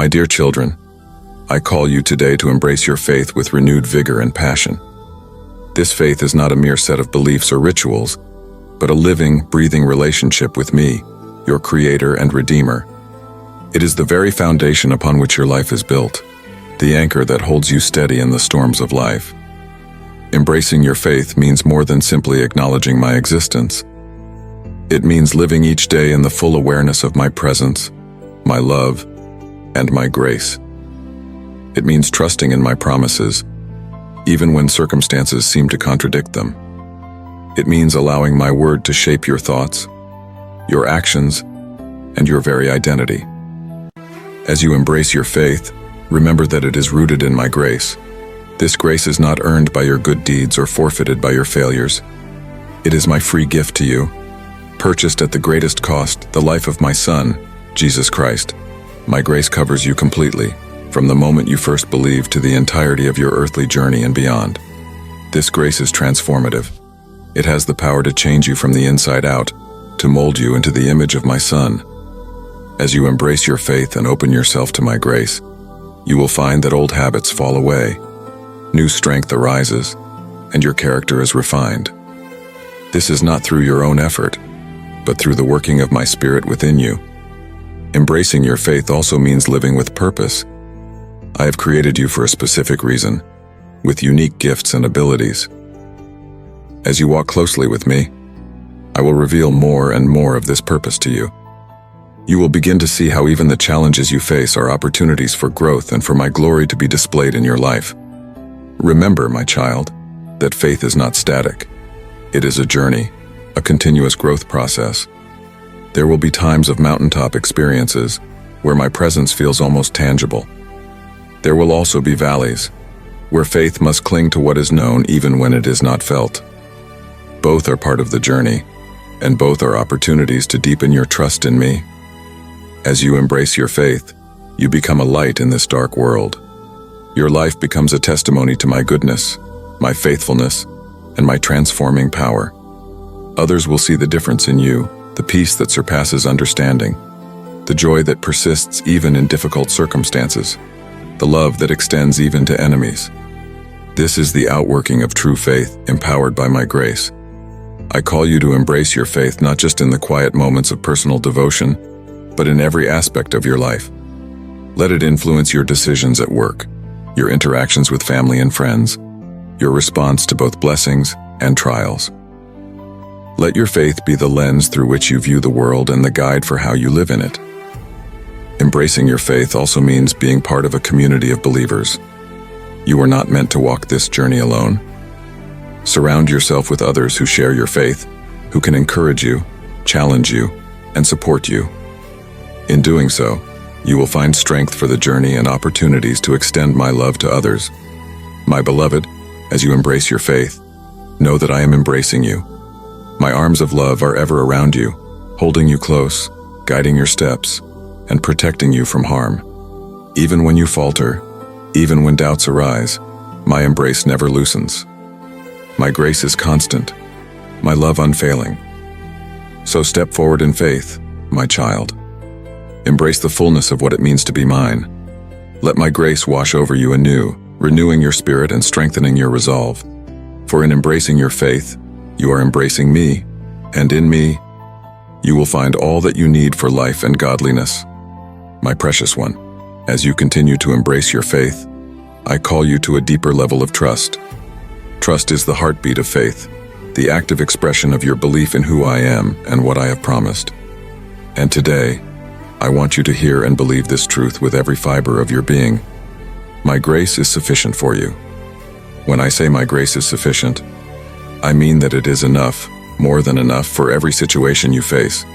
My dear children, I call you today to embrace your faith with renewed vigor and passion. This faith is not a mere set of beliefs or rituals, but a living, breathing relationship with me, your Creator and Redeemer. It is the very foundation upon which your life is built, the anchor that holds you steady in the storms of life. Embracing your faith means more than simply acknowledging my existence. It means living each day in the full awareness of my presence, my love, and my grace. It means trusting in my promises, even when circumstances seem to contradict them. It means allowing my word to shape your thoughts, your actions, and your very identity. As you embrace your faith, remember that it is rooted in my grace. This grace is not earned by your good deeds or forfeited by your failures. It is my free gift to you, purchased at the greatest cost, the life of my Son, Jesus Christ. My grace covers you completely, from the moment you first believed to the entirety of your earthly journey and beyond. This grace is transformative. It has the power to change you from the inside out, to mold you into the image of my Son. As you embrace your faith and open yourself to my grace, you will find that old habits fall away, new strength arises, and your character is refined. This is not through your own effort, but through the working of my Spirit within you. Embracing your faith also means living with purpose. I have created you for a specific reason, with unique gifts and abilities. As you walk closely with me, I will reveal more and more of this purpose to you. You will begin to see how even the challenges you face are opportunities for growth and for my glory to be displayed in your life. Remember, my child, that faith is not static. It is a journey, a continuous growth process. There will be times of mountaintop experiences where my presence feels almost tangible. There will also be valleys where faith must cling to what is known even when it is not felt. Both are part of the journey, and both are opportunities to deepen your trust in me. As you embrace your faith, you become a light in this dark world. Your life becomes a testimony to my goodness, my faithfulness, and my transforming power. Others will see the difference in you, the peace that surpasses understanding, the joy that persists even in difficult circumstances, the love that extends even to enemies. This is the outworking of true faith, empowered by my grace. I call you to embrace your faith not just in the quiet moments of personal devotion, but in every aspect of your life. Let it influence your decisions at work, your interactions with family and friends, your response to both blessings and trials. Let your faith be the lens through which you view the world and the guide for how you live in it. Embracing your faith also means being part of a community of believers. You are not meant to walk this journey alone. Surround yourself with others who share your faith, who can encourage you, challenge you, and support you. In doing so, you will find strength for the journey and opportunities to extend my love to others. My beloved, as you embrace your faith, know that I am embracing you. My arms of love are ever around you, holding you close, guiding your steps, and protecting you from harm. Even when you falter, even when doubts arise, my embrace never loosens. My grace is constant, my love unfailing. So step forward in faith, my child. Embrace the fullness of what it means to be mine. Let my grace wash over you anew, renewing your spirit and strengthening your resolve. For in embracing your faith, you are embracing me, and in me, you will find all that you need for life and godliness. My precious one, as you continue to embrace your faith, I call you to a deeper level of trust. Trust is the heartbeat of faith, the active expression of your belief in who I am and what I have promised. And today, I want you to hear and believe this truth with every fiber of your being. My grace is sufficient for you. When I say my grace is sufficient, I mean that it is enough, more than enough for every situation you face.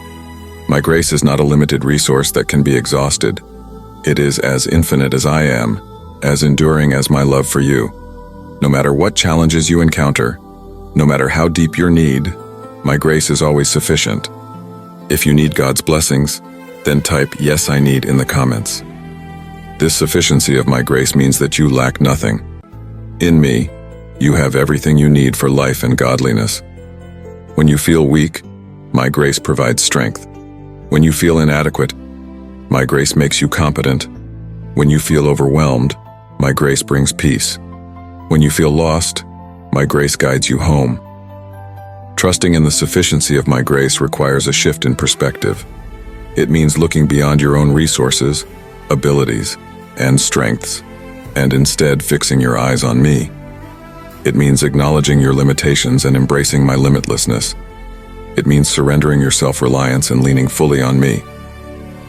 My grace is not a limited resource that can be exhausted. It is as infinite as I am, as enduring as my love for you. No matter what challenges you encounter, no matter how deep your need, my grace is always sufficient. If you need God's blessings, then type "Yes, I need" in the comments. This sufficiency of my grace means that you lack nothing. In me, you have everything you need for life and godliness. When you feel weak, my grace provides strength. When you feel inadequate, my grace makes you competent. When you feel overwhelmed, my grace brings peace. When you feel lost, my grace guides you home. Trusting in the sufficiency of my grace requires a shift in perspective. It means looking beyond your own resources, abilities, and strengths, and instead fixing your eyes on me. It means acknowledging your limitations and embracing my limitlessness. It means surrendering your self-reliance and leaning fully on me.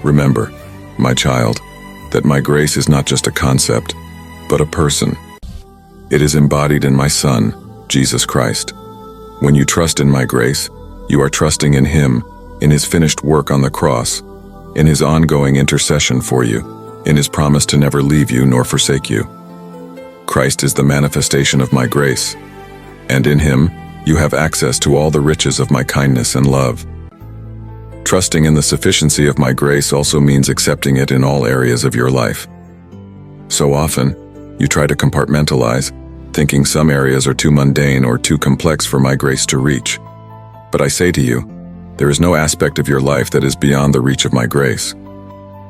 Remember, my child, that my grace is not just a concept, but a person. It is embodied in my Son, Jesus Christ. When you trust in my grace, you are trusting in Him, in His finished work on the cross, in His ongoing intercession for you, in His promise to never leave you nor forsake you. Christ is the manifestation of my grace, and in Him, you have access to all the riches of my kindness and love. Trusting in the sufficiency of my grace also means accepting it in all areas of your life. So often, you try to compartmentalize, thinking some areas are too mundane or too complex for my grace to reach. But I say to you, there is no aspect of your life that is beyond the reach of my grace.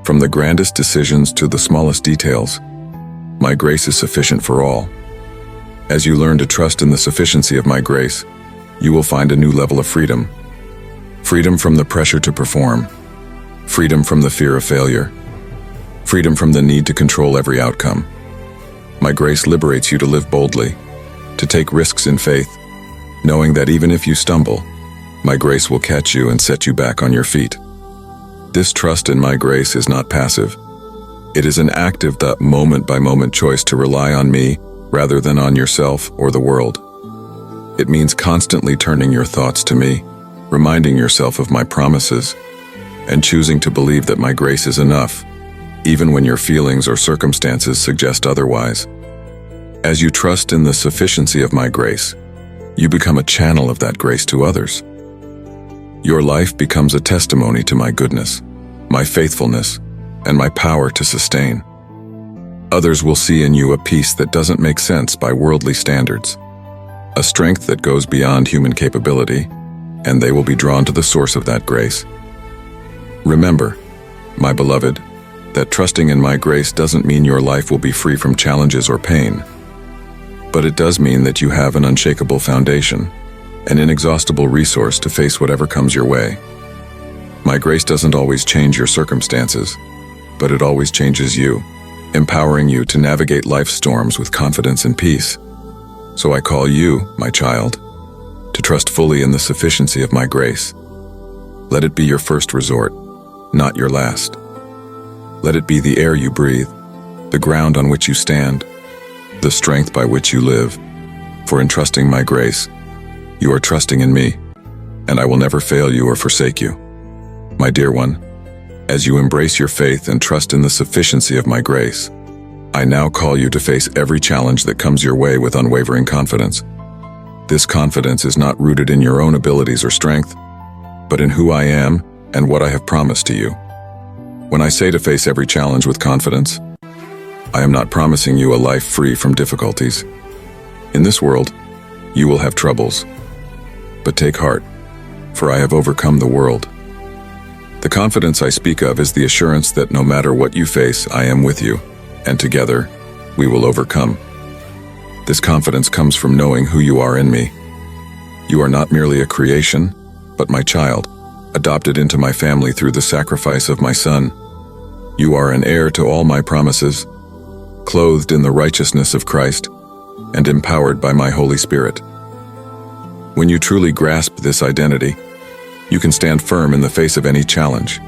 From the grandest decisions to the smallest details, my grace is sufficient for all. As you learn to trust in the sufficiency of my grace, you will find a new level of freedom. Freedom from the pressure to perform. Freedom from the fear of failure. Freedom from the need to control every outcome. My grace liberates you to live boldly, to take risks in faith, knowing that even if you stumble, my grace will catch you and set you back on your feet. This trust in my grace is not passive. It is an active, moment-by-moment choice to rely on me rather than on yourself or the world. It means constantly turning your thoughts to me, reminding yourself of my promises, and choosing to believe that my grace is enough, even when your feelings or circumstances suggest otherwise. As you trust in the sufficiency of my grace, you become a channel of that grace to others. Your life becomes a testimony to my goodness, my faithfulness, and my power to sustain. Others will see in you a peace that doesn't make sense by worldly standards, a strength that goes beyond human capability, and they will be drawn to the source of that grace. Remember, my beloved, that trusting in my grace doesn't mean your life will be free from challenges or pain, but it does mean that you have an unshakable foundation, an inexhaustible resource to face whatever comes your way. My grace doesn't always change your circumstances, but it always changes you, empowering you to navigate life's storms with confidence and peace. So I call you, my child, to trust fully in the sufficiency of my grace. Let it be your first resort, not your last. Let it be the air you breathe, the ground on which you stand, the strength by which you live. For in trusting my grace, you are trusting in me, and I will never fail you or forsake you. My dear one, as you embrace your faith and trust in the sufficiency of my grace, I now call you to face every challenge that comes your way with unwavering confidence. This confidence is not rooted in your own abilities or strength, but in who I am and what I have promised to you. When I say to face every challenge with confidence, I am not promising you a life free from difficulties. In this world, you will have troubles. But take heart, for I have overcome the world. The confidence I speak of is the assurance that no matter what you face, I am with you, and together, we will overcome. This confidence comes from knowing who you are in me. You are not merely a creation, but my child, adopted into my family through the sacrifice of my Son. You are an heir to all my promises, clothed in the righteousness of Christ, and empowered by my Holy Spirit. When you truly grasp this identity, you can stand firm in the face of any challenge,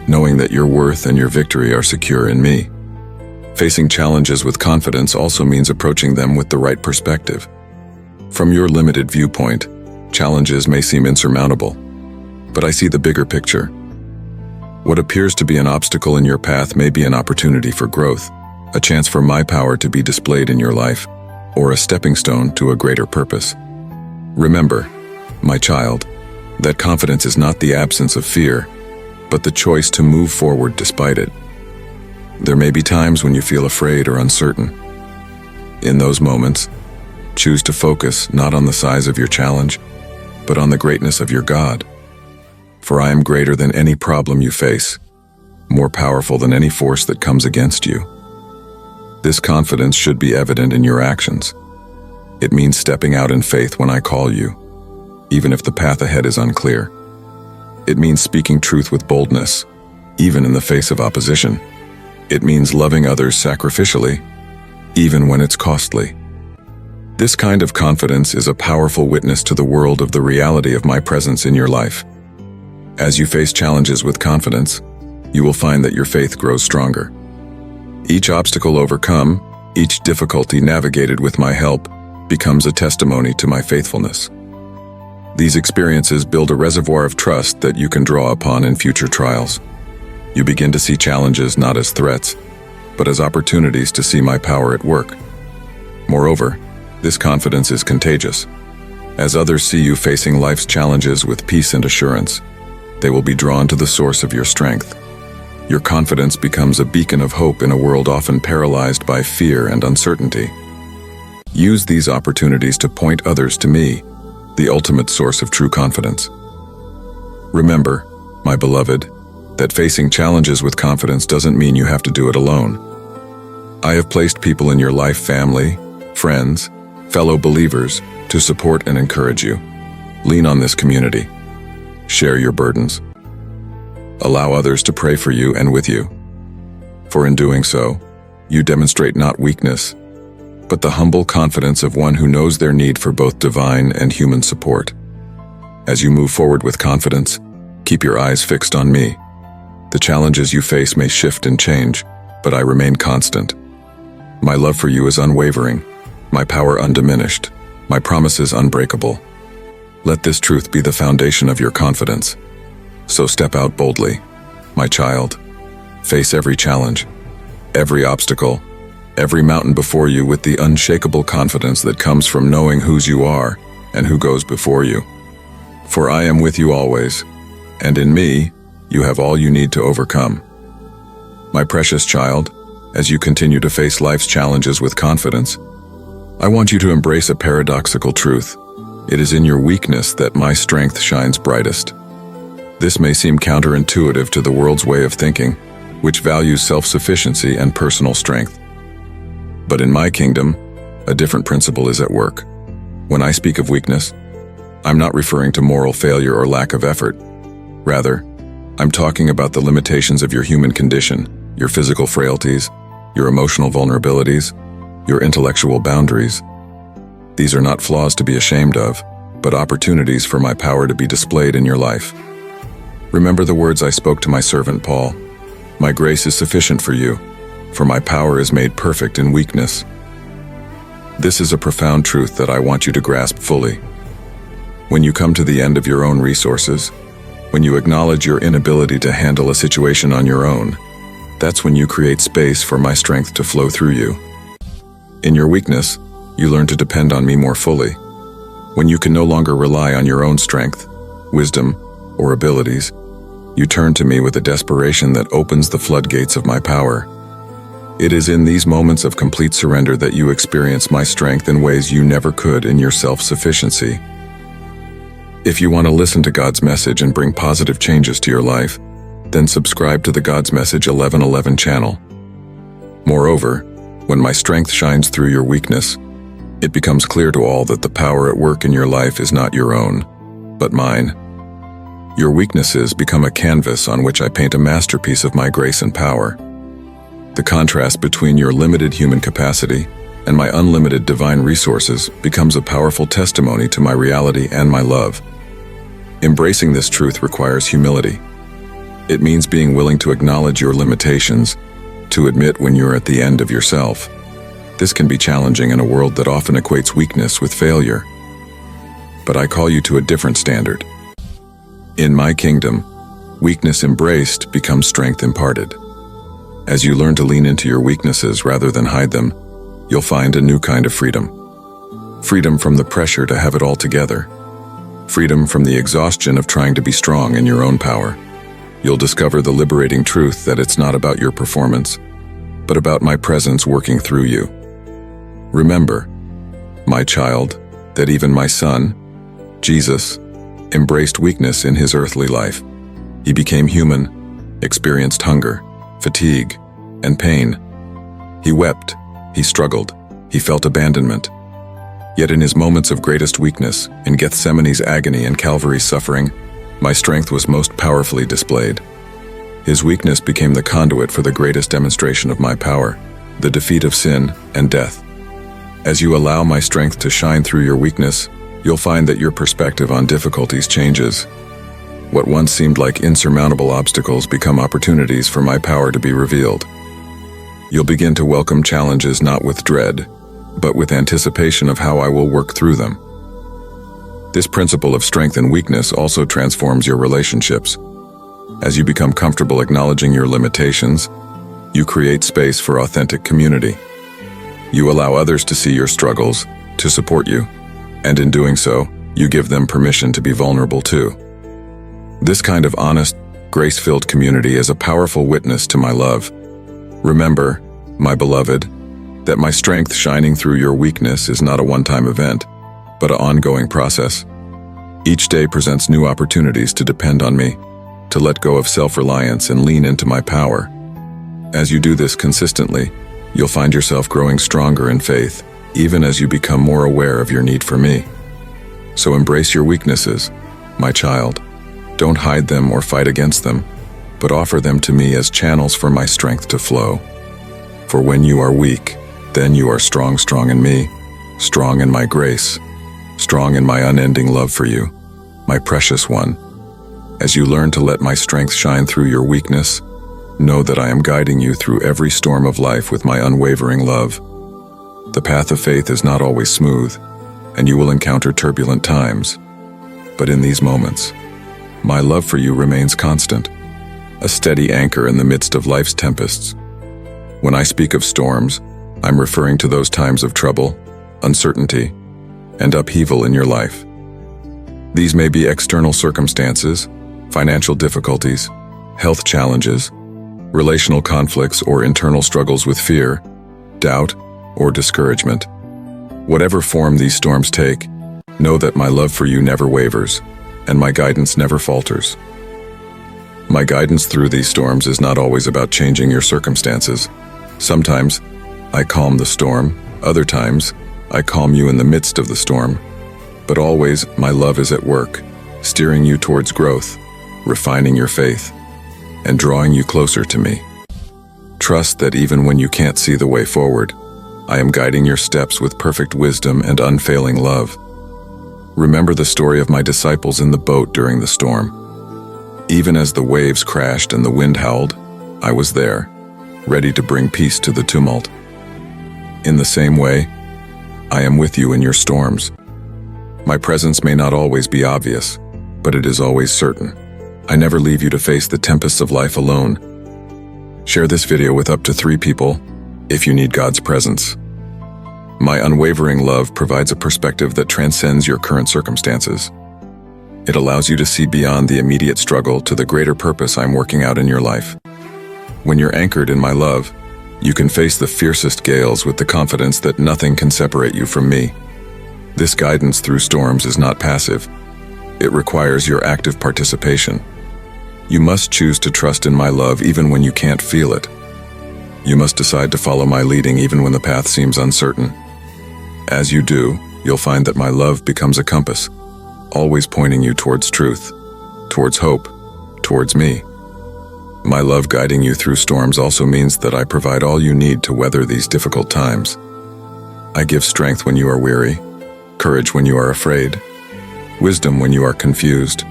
knowing that your worth and your victory are secure in me. Facing challenges with confidence also means approaching them with the right perspective. From your limited viewpoint, challenges may seem insurmountable, but I see the bigger picture. What appears to be an obstacle in your path may be an opportunity for growth, a chance for my power to be displayed in your life, or a stepping stone to a greater purpose. Remember, my child, that confidence is not the absence of fear, but the choice to move forward despite it. There may be times when you feel afraid or uncertain. In those moments, choose to focus not on the size of your challenge, but on the greatness of your God. For I am greater than any problem you face, more powerful than any force that comes against you. This confidence should be evident in your actions. It means stepping out in faith when I call you, even if the path ahead is unclear. It means speaking truth with boldness, even in the face of opposition. It means loving others sacrificially, even when it's costly. This kind of confidence is a powerful witness to the world of the reality of my presence in your life. As you face challenges with confidence, you will find that your faith grows stronger. Each obstacle overcome, each difficulty navigated with my help, becomes a testimony to my faithfulness. These experiences build a reservoir of trust that you can draw upon in future trials. You begin to see challenges not as threats, but as opportunities to see my power at work. Moreover, this confidence is contagious. As others see you facing life's challenges with peace and assurance, they will be drawn to the source of your strength. Your confidence becomes a beacon of hope in a world often paralyzed by fear and uncertainty. Use these opportunities to point others to me, the ultimate source of true confidence. Remember, my beloved, that facing challenges with confidence doesn't mean you have to do it alone. I have placed people in your life, family, friends, fellow believers, to support and encourage you. Lean on this community. Share your burdens. Allow others to pray for you and with you. For in doing so, you demonstrate not weakness, but the humble confidence of one who knows their need for both divine and human support. As you move forward with confidence, keep your eyes fixed on me. The challenges you face may shift and change, but I remain constant. My love for you is unwavering, my power undiminished, my promises unbreakable. Let this truth be the foundation of your confidence. So step out boldly, my child. Face every challenge, every obstacle, every mountain before you with the unshakable confidence that comes from knowing whose you are and who goes before you. For I am with you always, and in me, you have all you need to overcome. My precious child, as you continue to face life's challenges with confidence, I want you to embrace a paradoxical truth. It is in your weakness that my strength shines brightest. This may seem counterintuitive to the world's way of thinking, which values self-sufficiency and personal strength. But in my kingdom, a different principle is at work. When I speak of weakness, I'm not referring to moral failure or lack of effort. Rather, I'm talking about the limitations of your human condition, your physical frailties, your emotional vulnerabilities, your intellectual boundaries. These are not flaws to be ashamed of, but opportunities for my power to be displayed in your life. Remember the words I spoke to my servant Paul. My grace is sufficient for you, for my power is made perfect in weakness. This is a profound truth that I want you to grasp fully. When you come to the end of your own resources, when you acknowledge your inability to handle a situation on your own, that's when you create space for my strength to flow through you. In your weakness, you learn to depend on me more fully. When you can no longer rely on your own strength, wisdom, or abilities, you turn to me with a desperation that opens the floodgates of my power. It is in these moments of complete surrender that you experience my strength in ways you never could in your self-sufficiency. If you want to listen to God's message and bring positive changes to your life, then subscribe to the God's Message 1111 channel. Moreover, when my strength shines through your weakness, it becomes clear to all that the power at work in your life is not your own, but mine. Your weaknesses become a canvas on which I paint a masterpiece of my grace and power. The contrast between your limited human capacity and my unlimited divine resources becomes a powerful testimony to my reality and my love. Embracing this truth requires humility. It means being willing to acknowledge your limitations, to admit when you're at the end of yourself. This can be challenging in a world that often equates weakness with failure. But I call you to a different standard. In my kingdom, weakness embraced becomes strength imparted. As you learn to lean into your weaknesses rather than hide them, you'll find a new kind of freedom. Freedom from the pressure to have it all together. Freedom from the exhaustion of trying to be strong in your own power. You'll discover the liberating truth that it's not about your performance, but about my presence working through you. Remember, my child, that even my son, Jesus, embraced weakness in his earthly life. He became human, experienced hunger, fatigue, and pain. He wept, he struggled, he felt abandonment. Yet in his moments of greatest weakness, in Gethsemane's agony and Calvary's suffering, my strength was most powerfully displayed. His weakness became the conduit for the greatest demonstration of my power, the defeat of sin and death. As you allow my strength to shine through your weakness, you'll find that your perspective on difficulties changes. What once seemed like insurmountable obstacles become opportunities for my power to be revealed. You'll begin to welcome challenges not with dread, but with anticipation of how I will work through them. This principle of strength and weakness also transforms your relationships. As you become comfortable acknowledging your limitations, you create space for authentic community. You allow others to see your struggles, to support you, and in doing so, you give them permission to be vulnerable too. This kind of honest, grace-filled community is a powerful witness to my love. Remember, my beloved, that my strength shining through your weakness is not a one-time event, but an ongoing process. Each day presents new opportunities to depend on me, to let go of self-reliance and lean into my power. As you do this consistently, you'll find yourself growing stronger in faith, even as you become more aware of your need for me. So embrace your weaknesses, my child. Don't hide them or fight against them, but offer them to me as channels for my strength to flow. For when you are weak, then you are strong in me, strong in my grace, strong in my unending love for you, my precious one. As you learn to let my strength shine through your weakness, know that I am guiding you through every storm of life with my unwavering love. The path of faith is not always smooth, and you will encounter turbulent times. But in these moments, my love for you remains constant, a steady anchor in the midst of life's tempests. When I speak of storms, I'm referring to those times of trouble, uncertainty, and upheaval in your life. These may be external circumstances, financial difficulties, health challenges, relational conflicts, or internal struggles with fear, doubt, or discouragement. Whatever form these storms take, know that my love for you never wavers, and my guidance never falters. My guidance through these storms is not always about changing your circumstances. Sometimes, I calm the storm, other times, I calm you in the midst of the storm. But always, my love is at work, steering you towards growth, refining your faith, and drawing you closer to me. Trust that even when you can't see the way forward, I am guiding your steps with perfect wisdom and unfailing love. Remember the story of my disciples in the boat during the storm. Even as the waves crashed and the wind howled, I was there, ready to bring peace to the tumult. In the same way, I am with you in your storms. My presence may not always be obvious, but it is always certain. I never leave you to face the tempests of life alone. Share this video with up to 3 people if you need God's presence. My unwavering love provides a perspective that transcends your current circumstances. It allows you to see beyond the immediate struggle to the greater purpose I'm working out in your life. When you're anchored in my love, you can face the fiercest gales with the confidence that nothing can separate you from me. This guidance through storms is not passive. It requires your active participation. You must choose to trust in my love even when you can't feel it. You must decide to follow my leading even when the path seems uncertain. As you do, you'll find that my love becomes a compass, always pointing you towards truth, towards hope, towards me. My love guiding you through storms also means that I provide all you need to weather these difficult times. I give strength when you are weary, courage when you are afraid, wisdom when you are confused.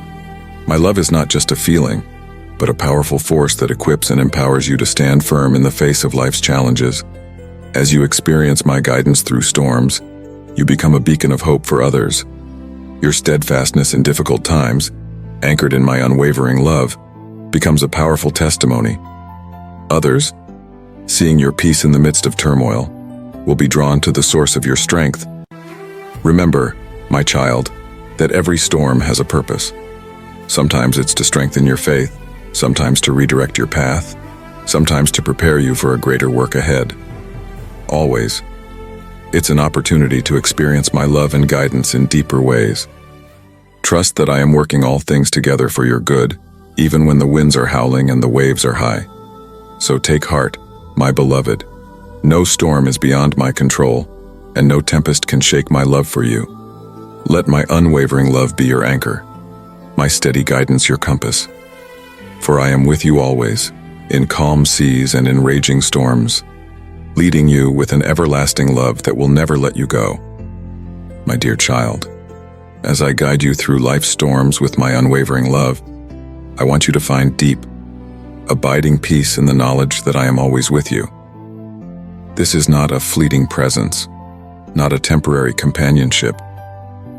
My love is not just a feeling, but a powerful force that equips and empowers you to stand firm in the face of life's challenges. As you experience my guidance through storms, you become a beacon of hope for others. Your steadfastness in difficult times, anchored in my unwavering love, becomes a powerful testimony. Others, seeing your peace in the midst of turmoil, will be drawn to the source of your strength. Remember, my child, that every storm has a purpose. Sometimes it's to strengthen your faith, sometimes to redirect your path, sometimes to prepare you for a greater work ahead. Always, it's an opportunity to experience my love and guidance in deeper ways. Trust that I am working all things together for your good, even when the winds are howling and the waves are high. So take heart, my beloved. No storm is beyond my control, and no tempest can shake my love for you. Let my unwavering love be your anchor, my steady guidance your compass. For I am with you always, in calm seas and in raging storms, leading you with an everlasting love that will never let you go. My dear child, as I guide you through life's storms with my unwavering love, I want you to find deep, abiding peace in the knowledge that I am always with you. This is not a fleeting presence, not a temporary companionship,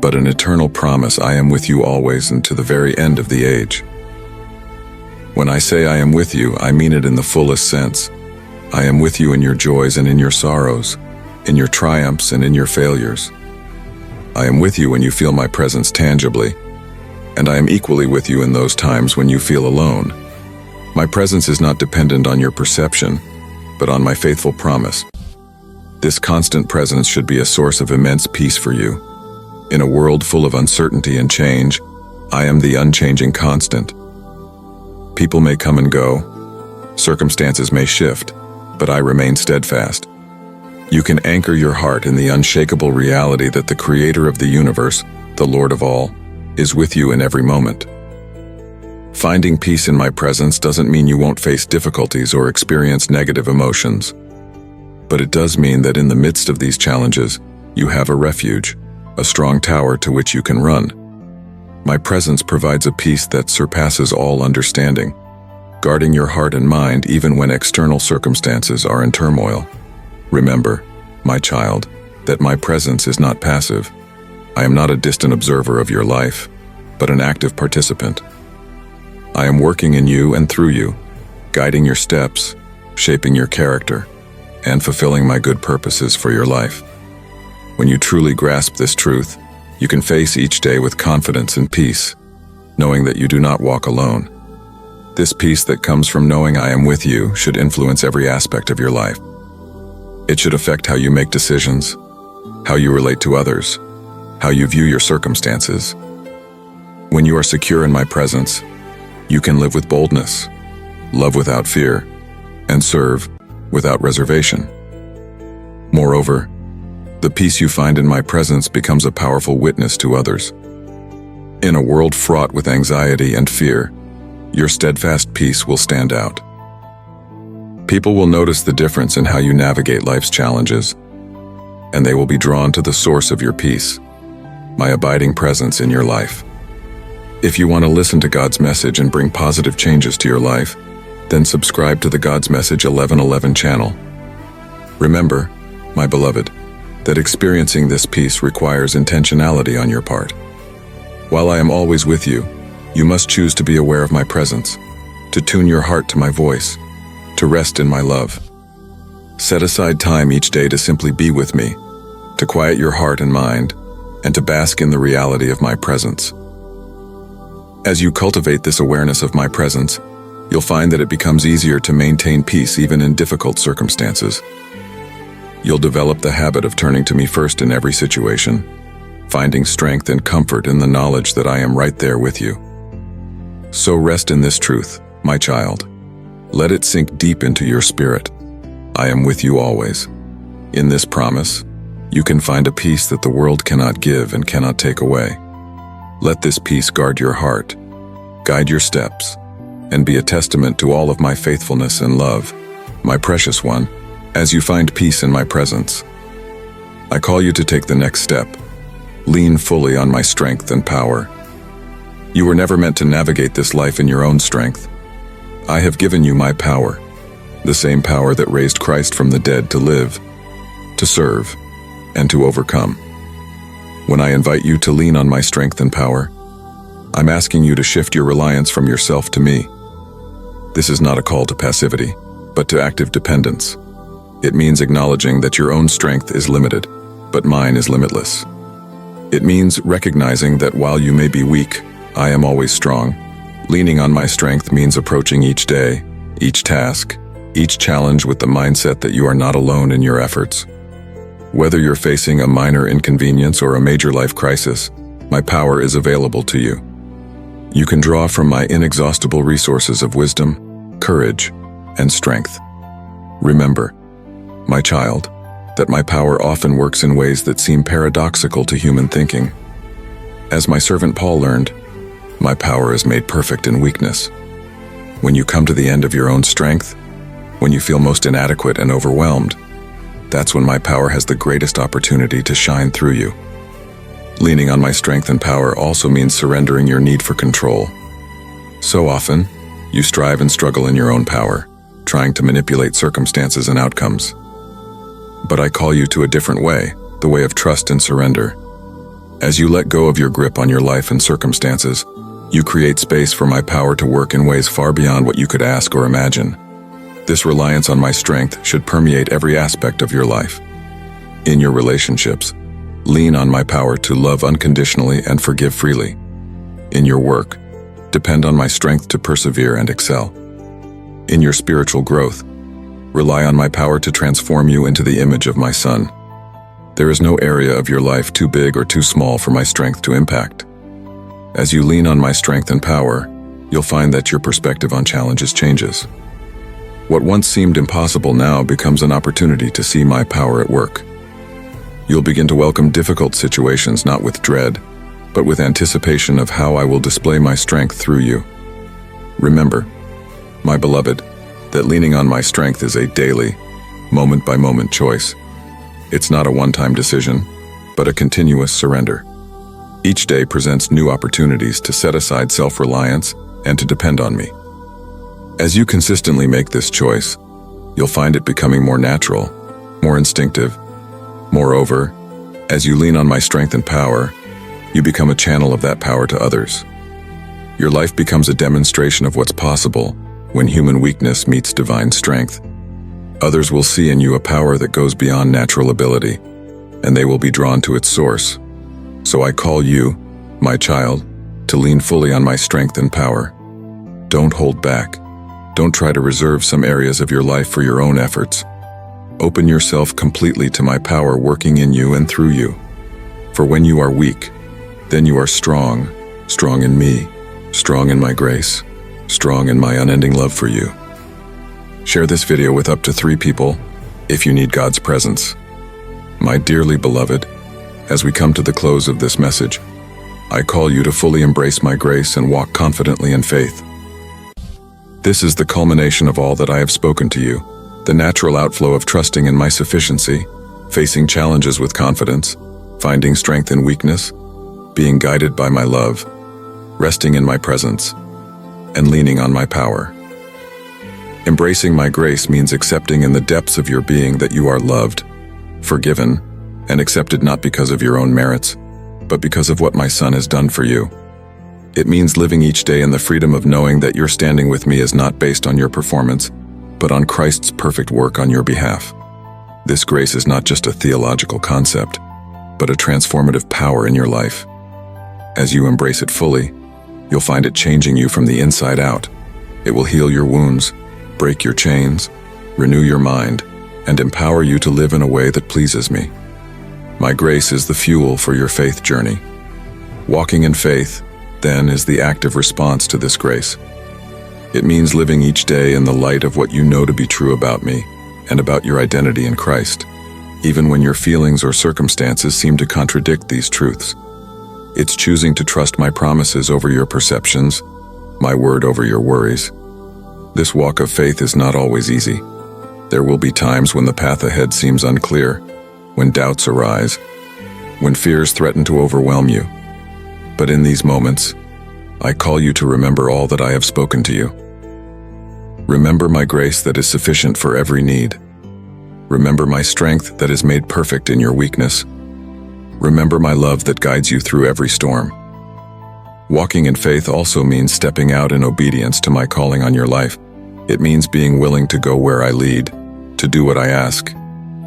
but an eternal promise. I am with you always and to the very end of the age. When I say I am with you, I mean it in the fullest sense. I am with you in your joys and in your sorrows, in your triumphs and in your failures. I am with you when you feel my presence tangibly, and I am equally with you in those times when you feel alone. My presence is not dependent on your perception, but on my faithful promise. This constant presence should be a source of immense peace for you. In a world full of uncertainty and change, I am the unchanging constant. People may come and go, circumstances may shift, but I remain steadfast. You can anchor your heart in the unshakable reality that the Creator of the universe, the Lord of all, is with you in every moment. Finding peace in my presence doesn't mean you won't face difficulties or experience negative emotions, but it does mean that in the midst of these challenges, you have a refuge, a strong tower to which you can run. My presence provides a peace that surpasses all understanding, guarding your heart and mind even when external circumstances are in turmoil. Remember, my child, that my presence is not passive. I am not a distant observer of your life, but an active participant. I am working in you and through you, guiding your steps, shaping your character, and fulfilling my good purposes for your life. When you truly grasp this truth, you can face each day with confidence and peace, knowing that you do not walk alone. This peace that comes from knowing I am with you should influence every aspect of your life. It should affect how you make decisions, how you relate to others, how you view your circumstances. When you are secure in my presence, you can live with boldness, love without fear, and serve without reservation. Moreover, the peace you find in my presence becomes a powerful witness to others. In a world fraught with anxiety and fear, your steadfast peace will stand out. People will notice the difference in how you navigate life's challenges, and they will be drawn to the source of your peace, my abiding presence in your life. If you want to listen to God's message and bring positive changes to your life, then subscribe to the God's Message 1111 channel. Remember, my beloved, that experiencing this peace requires intentionality on your part. While I am always with you, you must choose to be aware of my presence, to tune your heart to my voice, to rest in my love. Set aside time each day to simply be with me, to quiet your heart and mind, and to bask in the reality of my presence. As you cultivate this awareness of my presence, you'll find that it becomes easier to maintain peace even in difficult circumstances. You'll develop the habit of turning to me first in every situation, finding strength and comfort in the knowledge that I am right there with you. So rest in this truth, my child. Let it sink deep into your spirit. I am with you always. In this promise, you can find a peace that the world cannot give and cannot take away. Let this peace guard your heart, guide your steps, and be a testament to all of my faithfulness and love, my precious one. As you find peace in my presence, I call you to take the next step. Lean fully on my strength and power. You were never meant to navigate this life in your own strength. I have given you my power, the same power that raised Christ from the dead to live, to serve, and to overcome. When I invite you to lean on my strength and power, I'm asking you to shift your reliance from yourself to me. This is not a call to passivity, but to active dependence. It means acknowledging that your own strength is limited, but mine is limitless. It means recognizing that while you may be weak, I am always strong. Leaning on my strength means approaching each day, each task, each challenge with the mindset that you are not alone in your efforts. Whether you're facing a minor inconvenience or a major life crisis, my power is available to you. You can draw from my inexhaustible resources of wisdom, courage, and strength. Remember, my child, that my power often works in ways that seem paradoxical to human thinking. As my servant Paul learned, my power is made perfect in weakness. When you come to the end of your own strength, when you feel most inadequate and overwhelmed, that's when my power has the greatest opportunity to shine through you. Leaning on my strength and power also means surrendering your need for control. So often, you strive and struggle in your own power, trying to manipulate circumstances and outcomes. But I call you to a different way, the way of trust and surrender. As you let go of your grip on your life and circumstances, you create space for my power to work in ways far beyond what you could ask or imagine. This reliance on my strength should permeate every aspect of your life. In your relationships, lean on my power to love unconditionally and forgive freely. In your work, depend on my strength to persevere and excel. In your spiritual growth, rely on my power to transform you into the image of my Son. There is no area of your life too big or too small for my strength to impact. As you lean on my strength and power, you'll find that your perspective on challenges changes. What once seemed impossible now becomes an opportunity to see my power at work. You'll begin to welcome difficult situations not with dread, but with anticipation of how I will display my strength through you. Remember, my beloved, that leaning on my strength is a daily, moment-by-moment choice. It's not a one-time decision, but a continuous surrender. Each day presents new opportunities to set aside self-reliance and to depend on me. As you consistently make this choice, you'll find it becoming more natural, more instinctive. Moreover, as you lean on my strength and power, you become a channel of that power to others. Your life becomes a demonstration of what's possible when human weakness meets divine strength. Others will see in you a power that goes beyond natural ability, and they will be drawn to its source. So I call you, my child, to lean fully on my strength and power. Don't hold back. Don't try to reserve some areas of your life for your own efforts. Open yourself completely to my power working in you and through you. For when you are weak, then you are strong, strong in me, strong in my grace, strong in my unending love for you. Share this video with up to 3 people if you need God's presence. My dearly beloved, as we come to the close of this message, I call you to fully embrace my grace and walk confidently in faith. This is the culmination of all that I have spoken to you, the natural outflow of trusting in my sufficiency, facing challenges with confidence, finding strength in weakness, being guided by my love, resting in my presence, and leaning on my power. Embracing my grace means accepting in the depths of your being that you are loved, forgiven, and accepted not because of your own merits, but because of what my Son has done for you. It means living each day in the freedom of knowing that your standing with me is not based on your performance, but on Christ's perfect work on your behalf. This grace is not just a theological concept, but a transformative power in your life. As you embrace it fully, you'll find it changing you from the inside out. It will heal your wounds, break your chains, renew your mind, and empower you to live in a way that pleases me. My grace is the fuel for your faith journey. Walking in faith, then, is the active response to this grace. It means living each day in the light of what you know to be true about me and about your identity in Christ, even when your feelings or circumstances seem to contradict these truths. It's choosing to trust my promises over your perceptions, my word over your worries. This walk of faith is not always easy. There will be times when the path ahead seems unclear, when doubts arise, when fears threaten to overwhelm you. But in these moments, I call you to remember all that I have spoken to you. Remember my grace that is sufficient for every need. Remember my strength that is made perfect in your weakness. Remember my love that guides you through every storm. Walking in faith also means stepping out in obedience to my calling on your life. It means being willing to go where I lead, to do what I ask,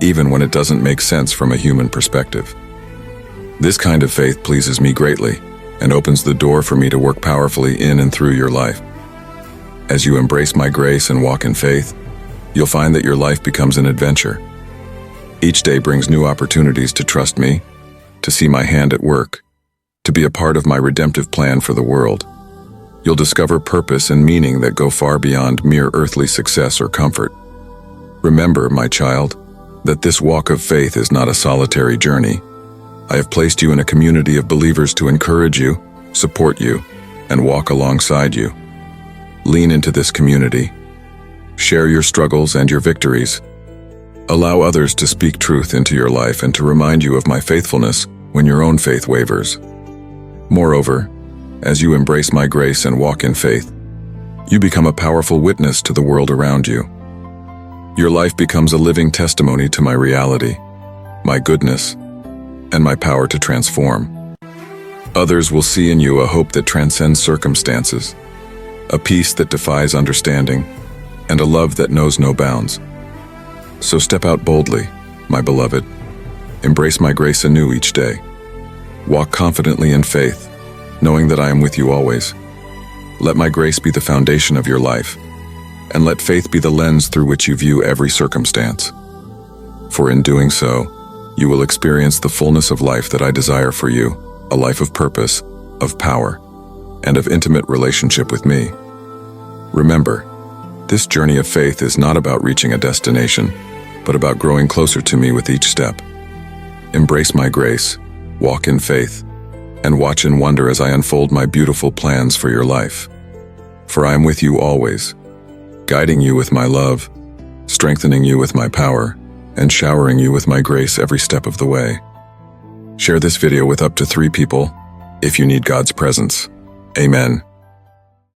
even when it doesn't make sense from a human perspective. This kind of faith pleases me greatly and opens the door for me to work powerfully in and through your life. As you embrace my grace and walk in faith, you'll find that your life becomes an adventure. Each day brings new opportunities to trust me, to see my hand at work, to be a part of my redemptive plan for the world. You'll discover purpose and meaning that go far beyond mere earthly success or comfort. Remember, my child, that this walk of faith is not a solitary journey. I have placed you in a community of believers to encourage you, support you, and walk alongside you. Lean into this community. Share your struggles and your victories. Allow others to speak truth into your life and to remind you of my faithfulness when your own faith wavers. Moreover, as you embrace my grace and walk in faith, you become a powerful witness to the world around you. Your life becomes a living testimony to my reality, my goodness, and my power to transform. Others will see in you a hope that transcends circumstances, a peace that defies understanding, and a love that knows no bounds. So step out boldly, my beloved. Embrace my grace anew each day. Walk confidently in faith, knowing that I am with you always. Let my grace be the foundation of your life, and let faith be the lens through which you view every circumstance. For in doing so, you will experience the fullness of life that I desire for you, a life of purpose, of power, and of intimate relationship with me. Remember, this journey of faith is not about reaching a destination, but about growing closer to me with each step. Embrace my grace, walk in faith, and watch in wonder as I unfold my beautiful plans for your life. For I am with you always, guiding you with my love, strengthening you with my power, and showering you with my grace every step of the way. Share this video with up to 3 people if you need God's presence. Amen.